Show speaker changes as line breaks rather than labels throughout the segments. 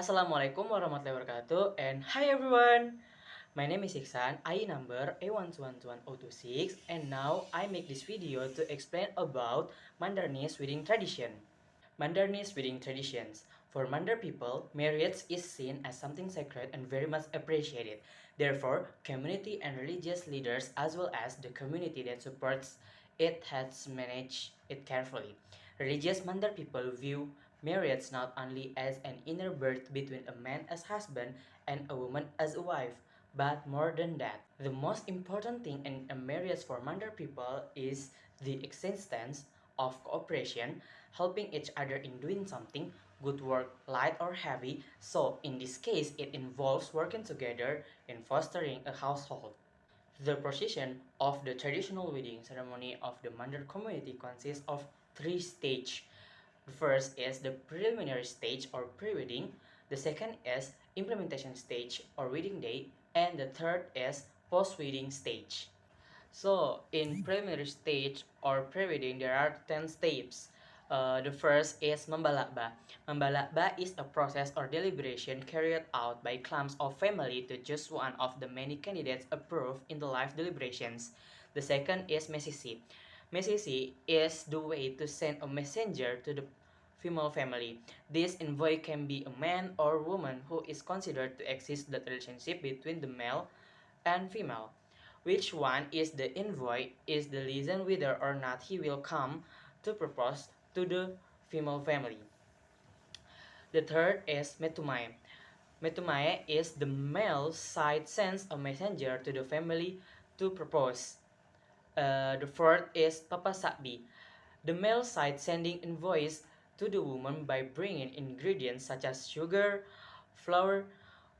Assalamualaikum warahmatullahi wabarakatuh, and hi everyone! My name is Ichsan, IE number A1211026, and now I make this video to explain about Mandarinese wedding tradition. Mandarinese wedding traditions. For Mandar people, marriage is seen as something sacred and very much appreciated. Therefore, community and religious leaders as well as the community that supports it has managed it carefully. Religious Mandar people view marriage not only as an inner birth between a man as husband and a woman as a wife, but more than that. The most important thing in a marriage for Mandar people is the existence of cooperation, helping each other in doing something, good work, light or heavy. So in this case, it involves working together in fostering a household. The procession of the traditional wedding ceremony of the Mandar community consists of three stages. The first is the preliminary stage or pre-wedding, the second is implementation stage or wedding day, and the third is post-wedding stage. So in preliminary stage or pre-wedding, there are 10 steps. The first is membalakba. Membalakba is a process or deliberation carried out by clans of family to choose one of the many candidates approved in the live deliberations. The second is mesisi. Mesisi is the way to send a messenger to the female family. This envoy can be a man or woman who is considered to exist the relationship between the male and female. Which one is the envoy is the reason whether or not he will come to propose to the female family. The third is metumai. Metumai is the male side sends a messenger to the family to propose. The fourth is papasakbi. The male side sending invoice to the woman by bringing ingredients such as sugar, flour,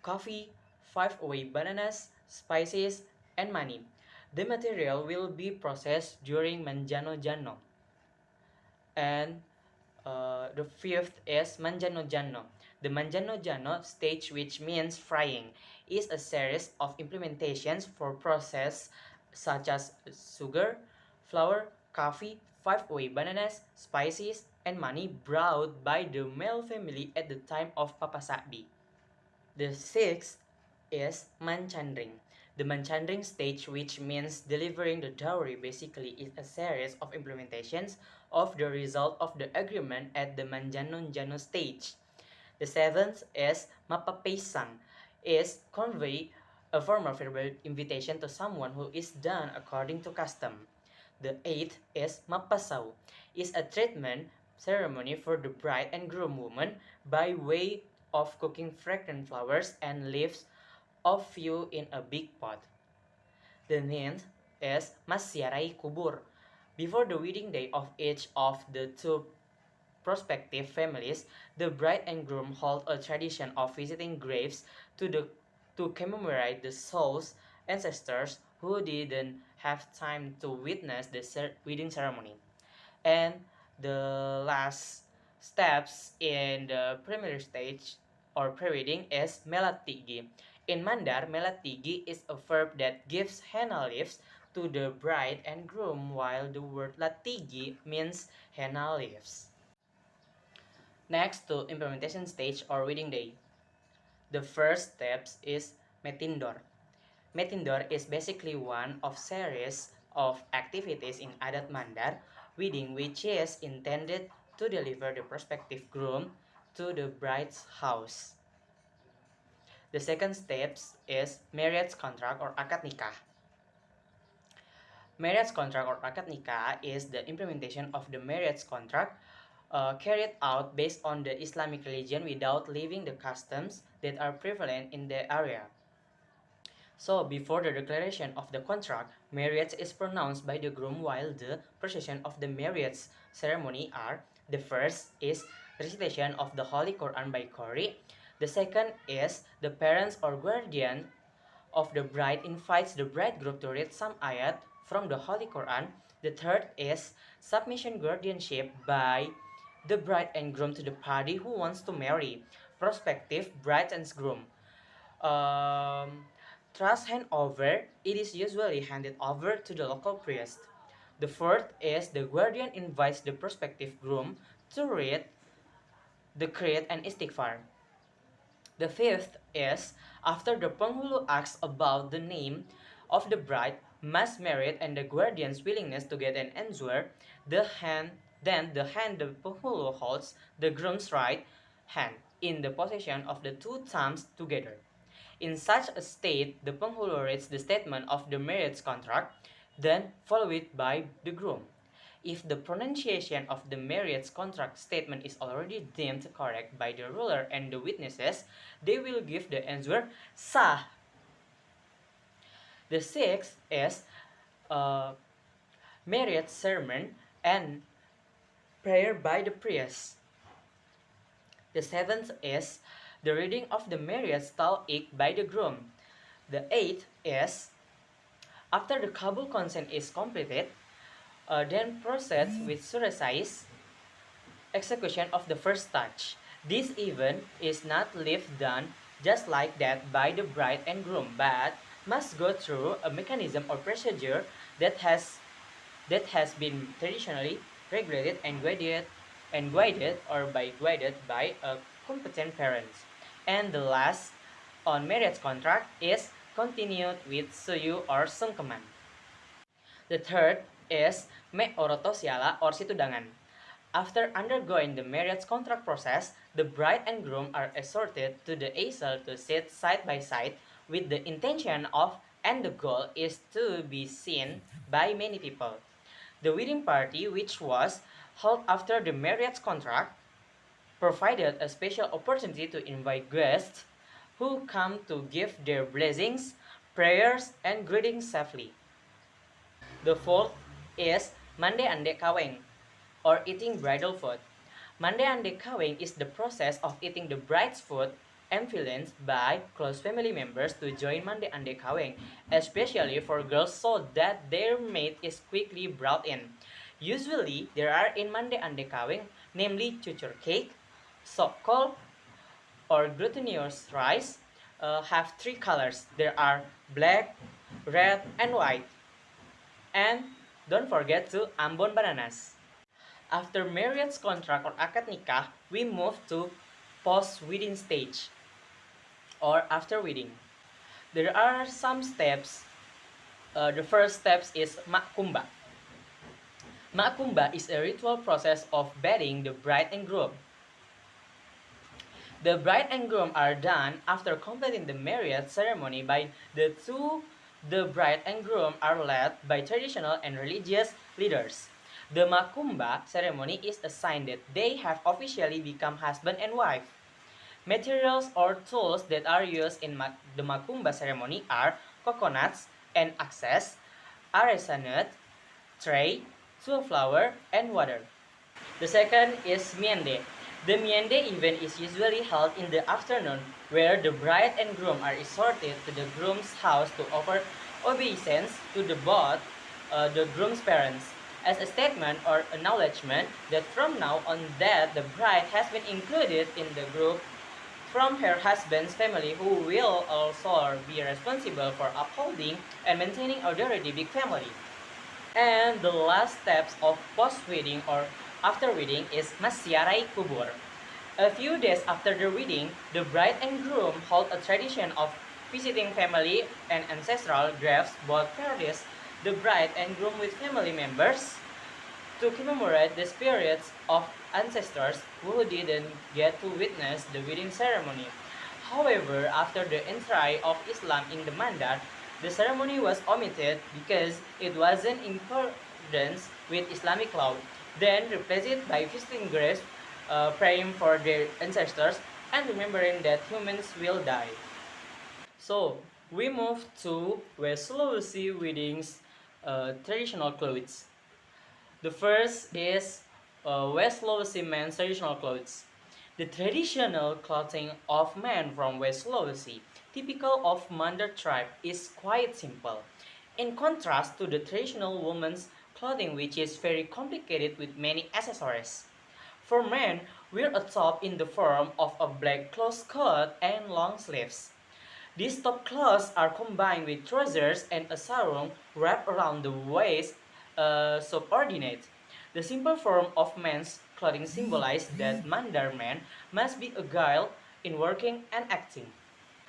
coffee, 5 away bananas, spices, and money. The material will be processed during manjano jano. And the fifth is manjano jano. The manjano jano stage, which means frying, is a series of implementations for process such as sugar, flour, coffee, 5 away bananas, spices, and money brought by the male family at the time of papasakbi. The sixth is manchandring. The manchandring stage, which means delivering the dowry, basically is a series of implementations of the result of the agreement at the manjano stage. The seventh is mapapesan, is convey a formal verbal invitation to someone who is done according to custom. The eighth is mapasau, is a treatment ceremony for the bride and groom woman by way of cooking fragrant flowers and leaves of few in a big pot. The ninth is Masyarai Kubur. Before the wedding day of each of the two prospective families, the bride and groom hold a tradition of visiting graves to commemorate the souls ancestors who didn't have time to witness the wedding ceremony. And the last steps in the preliminary stage or pre-wedding is melatigi. In Mandar, melatigi is a verb that gives henna leaves to the bride and groom, while the word latigi means henna leaves. Next to implementation stage or wedding day. The first steps is metindor. Metindor is basically one of series of activities in Adat Mandar wedding, which is intended to deliver the prospective groom to the bride's house. The second steps is marriage contract or akad nikah. Marriage contract or akad nikah is the implementation of the marriage contract carried out based on the Islamic religion without leaving the customs that are prevalent in the area. So, before the declaration of the contract, marriage is pronounced by the groom, while the procession of the marriage ceremony are: the first is recitation of the Holy Quran by Qari. The second is the parents or guardian of the bride invites the bridegroom to read some ayat from the Holy Quran. The third is submission guardianship by the bride and groom to the party who wants to marry, prospective bride and groom. Trust handover, it is usually handed over to the local priest. The fourth is the guardian invites the prospective groom to read the creed and istighfar. The fifth is, after the penghulu asks about the name of the bride, mass merit, and the guardian's willingness to get an answer, then the hand the penghulu holds the groom's right hand in the position of the two thumbs together. In such a state, the penghulu reads the statement of the marriage contract, then followed by the groom. If the pronunciation of the marriage contract statement is already deemed correct by the ruler and the witnesses, they will give the answer sah. The sixth is marriage sermon and prayer by the priest. The seventh is the reading of the marriage tal'ik by the groom. The eighth is, after the Kabul consent is completed, then proceeds with suresize execution of the first touch. This event is not left done just like that by the bride and groom, but must go through a mechanism or procedure that has been traditionally regulated and guided by a competent parents. And the last on marriage contract is continued with suyu or sungkeman. The third is me orotosiala or situdangan. After undergoing the marriage contract process, the bride and groom are escorted to the aisle to sit side by side with the intention of, and the goal is to be seen by many people. The wedding party, which was held after the marriage contract, provided a special opportunity to invite guests who come to give their blessings, prayers, and greetings safely. The fourth is mande ande kaweng, or eating bridal food. Mande ande kaweng is the process of eating the bride's food influenced by close family members to join mande ande kaweng, especially for girls so that their mate is quickly brought in. Usually, there are in mande ande kaweng, namely cucur cake, sokol, or glutinous rice, have three colors. There are black, red, and white. And don't forget to ambon bananas. After marriage contract or akad nikah, we move to post-wedding stage or after wedding. There are some steps. The first step is makumba. Makumba is a ritual process of bedding the bride and groom. The bride and groom are done after completing the marriage ceremony by the two. The bride and groom are led by traditional and religious leaders. The makumba ceremony is a sign that they have officially become husband and wife. Materials or tools that are used in the makumba ceremony are coconuts and access, aresa nut, tray, flower, and water. The second is miende. The miende event is usually held in the afternoon, where the bride and groom are escorted to the groom's house to offer obeisance to both the groom's parents, as a statement or acknowledgement that from now on that the bride has been included in the group from her husband's family, who will also be responsible for upholding and maintaining a already big family. And the last steps of post-wedding or after wedding is masyarai kubur. A few days after the wedding, the bride and groom hold a tradition of visiting family and ancestral graves, both parties, the bride and groom with family members, to commemorate the spirits of ancestors who didn't get to witness the wedding ceremony. However, after the entry of Islam in the Mandar, the ceremony was omitted because it wasn't in accordance with Islamic law, then replaced by visiting graves, praying for their ancestors, and remembering that humans will die. So, we move to West Sulawesi weddings traditional clothes. The first is West Sulawesi men's traditional clothes. The traditional clothing of men from West Sulawesi, typical of Mandar tribe, is quite simple, in contrast to the traditional women's clothing, which is very complicated with many accessories. For men, wear a top in the form of a black close coat and long sleeves. These top clothes are combined with trousers and a sarung wrapped around the waist, subordinate. The simple form of men's clothing symbolizes that Mandar men must be agile in working and acting.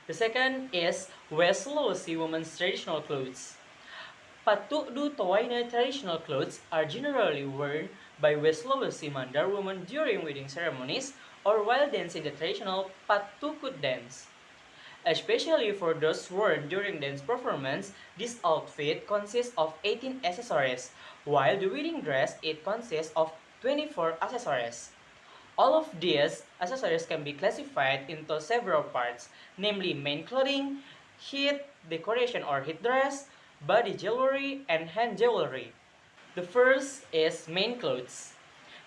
The second is West Sulawesi women's traditional clothes. Patuk du Towaina traditional clothes are generally worn by West Sulawesi Mandar women during wedding ceremonies or while dancing the traditional Patukut dance. Especially for those worn during dance performance, this outfit consists of 18 accessories, while the wedding dress it consists of 24 accessories. All of these accessories can be classified into several parts, namely main clothing, head decoration or head dress, body jewelry, and hand jewelry. The first is main clothes.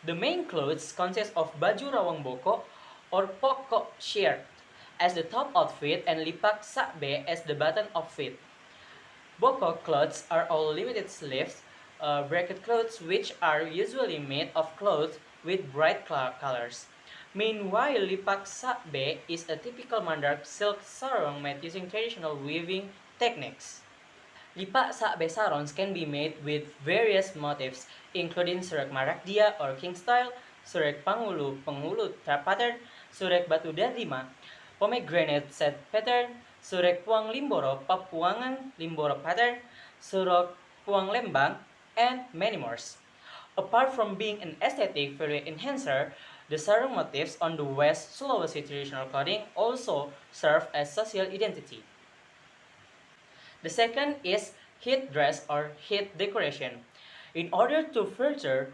The main clothes consist of baju rawang boko or pokok shirt as the top outfit and lipak sakbe as the bottom outfit. Boko clothes are all limited sleeves, bracket clothes which are usually made of cloth with bright colors. Meanwhile, lipak sakbe is a typical Mandar silk sarong made using traditional weaving techniques. Lipak sakbe sarongs can be made with various motifs, including surek marakdia or king style, surek pengulu pattern, surek batu darima, pomegranate set pattern, surek puang limboro papuangan limboro pattern, surek puang lembang, and many more. Apart from being an aesthetic value enhancer, the sarong motifs on the West Sulawesi traditional clothing also serve as social identity. The second is head dress or head decoration. In order to further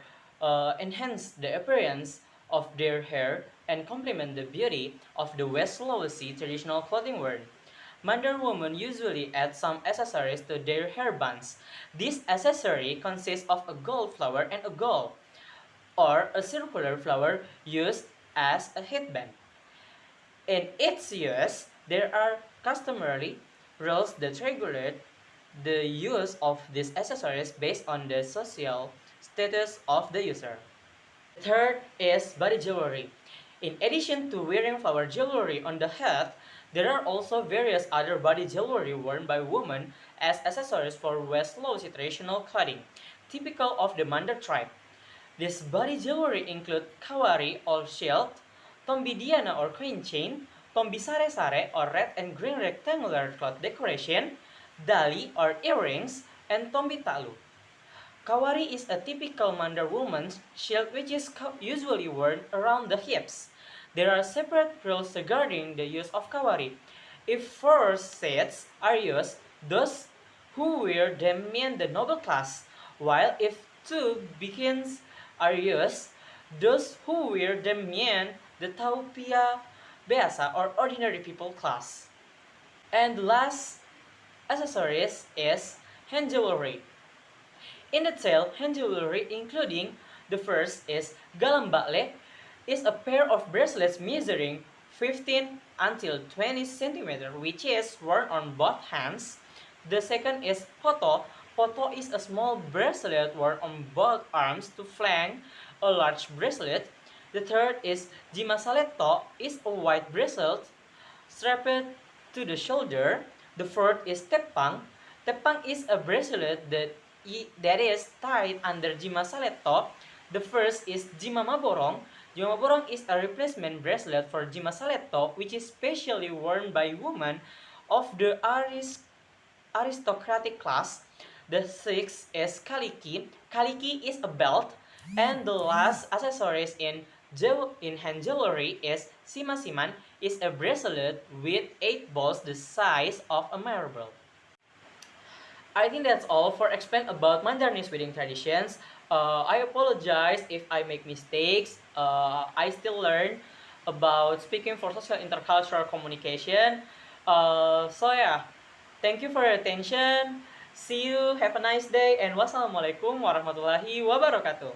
enhance the appearance of their hair and complement the beauty of the West Sulawesi traditional clothing worn, Mandar women usually add some accessories to their hair bands. This accessory consists of a gold flower and a gold, or a circular flower used as a headband. In its use, there are customary rules that regulate the use of these accessories based on the social status of the user. Third is body jewelry. In addition to wearing flower jewelry on the head, there are also various other body jewelry worn by women as accessories for West Sulawesi traditional clothing, typical of the Mandar tribe. This body jewelry include kawari or shield, tombidiana or coin chain, tombi sare-sare or red and green rectangular cloth decoration, dali or earrings, and tombi talu. Kawari is a typical Mandar woman's shield which is usually worn around the hips. There are separate rules regarding the use of kawari. If 4 sets are used, those who wear them mean the noble class, while if 2 begins are used, those who wear them mean the taupia biasa or ordinary people class. And the last accessories is hand jewelry. In detail, hand jewelry including the first is galambale, is a pair of bracelets measuring 15 until 20 cm which is worn on both hands. The second is poto. Poto is a small bracelet worn on both arms to flank a large bracelet. The third is jimasaleto, is a white bracelet strapped to the shoulder. The fourth is tepang. Tepang is a bracelet that is tied under jimasaleto. The first is jimamaborong. Jimamaborong is a replacement bracelet for jimasaleto, which is specially worn by women of the aristocratic class. The sixth is kaliki. Kaliki is a belt. And the last accessories in hand jewelry is simasiman, is a bracelet with 8 balls the size of a marble. I think that's all for explain about Mandarinese wedding traditions. I apologize if I make mistakes. I still learn about speaking for social intercultural communication. So yeah, thank you for your attention. See you, have a nice day, and wassalamualaikum warahmatullahi wabarakatuh.